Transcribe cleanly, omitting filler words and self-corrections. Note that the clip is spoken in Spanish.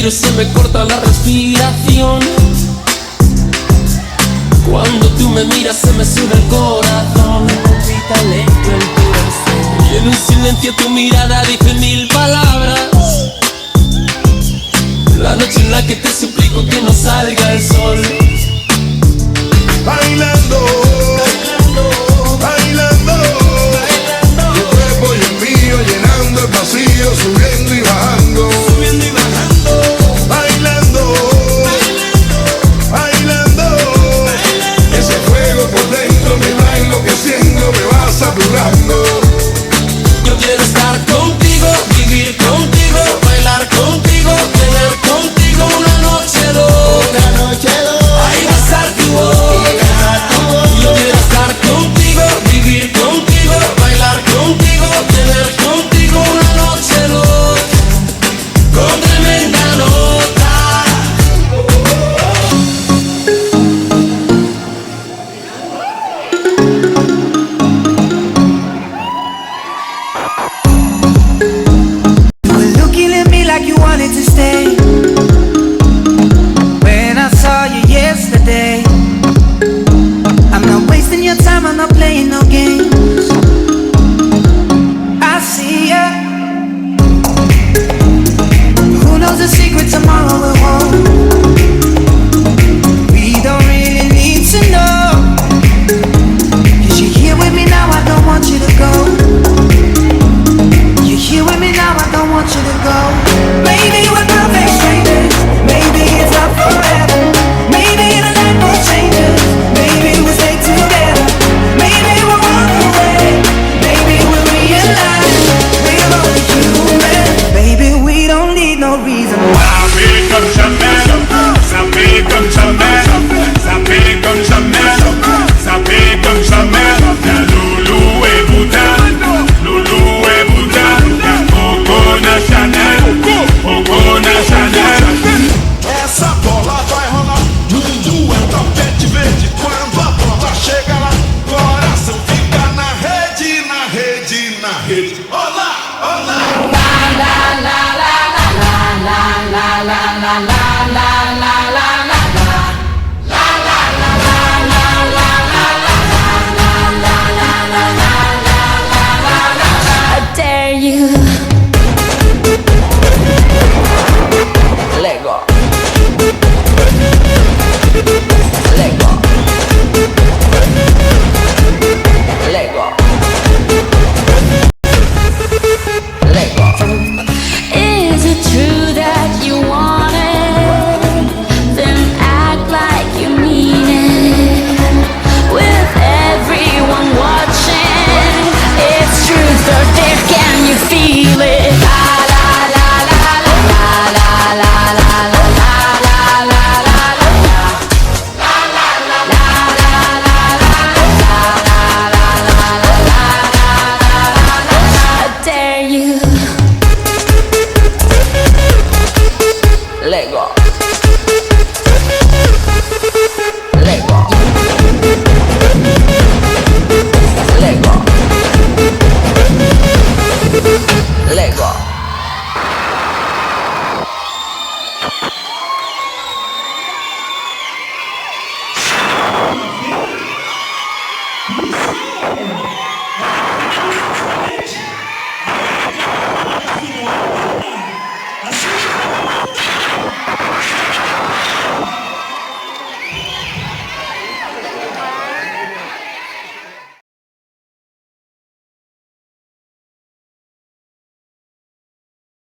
miro se me corta la respiración. Cuando tú me miras se me sube el corazón. Me palpita lento el corazón. Y en un silencio tu mirada dice mil palabras. La noche en la que te suplico que no salga el sol. Bailando, bailando, bailando, tu cuerpo y el mío llenando el vacío, subiendo y bajando, Subiendo y bajando, bailando, bailando, ese fuego por dentro me va enloqueciendo, me va saturando. yo quiero estar contigo, vivir contigo, bailar contigo, tener contigo una noche dos. Una noche dos. Ahí besar tu voz. Yo quiero estar contigo, vivir contigo, bailar contigo, tener contigo una noche dos. Con tremenda nota. You were looking at me like you wanted to stay. When I saw you yesterday, I'm not wasting your time, I'm not playing no games. I see ya. Who knows the secret tomorrow will hold? We don't really need to know. 'Cause you're here with me now, I don't want you to go. You're here with me now, I don't want you to go. Maybe we're perfect strangers. Maybe it's not forever. Maybe the night will change us. Maybe we'll stay together. Maybe we'll walk away. Maybe we'll realize we're only human. Baby, we don't need no reason why. Sapez comme jamais, sapez comme jamais, sapez comme jamais, sapez comme jamais. La loulou et Bouddha, loulou et Bouddha. Coco na Chanel, Coco na Chanel. Essa bola vai rolar, mundo é um tapete verde. Quando a bola chega lá, coração fica na rede, na rede, na rede. Olá, olá. I dare you. Let go. Let go. Let go. Let go. Is it true that you want it? Then act like you mean it. With everyone watching, it's truth or dare. Can you feel it? La la la la la la la la la la la la la. I dare you. Let go.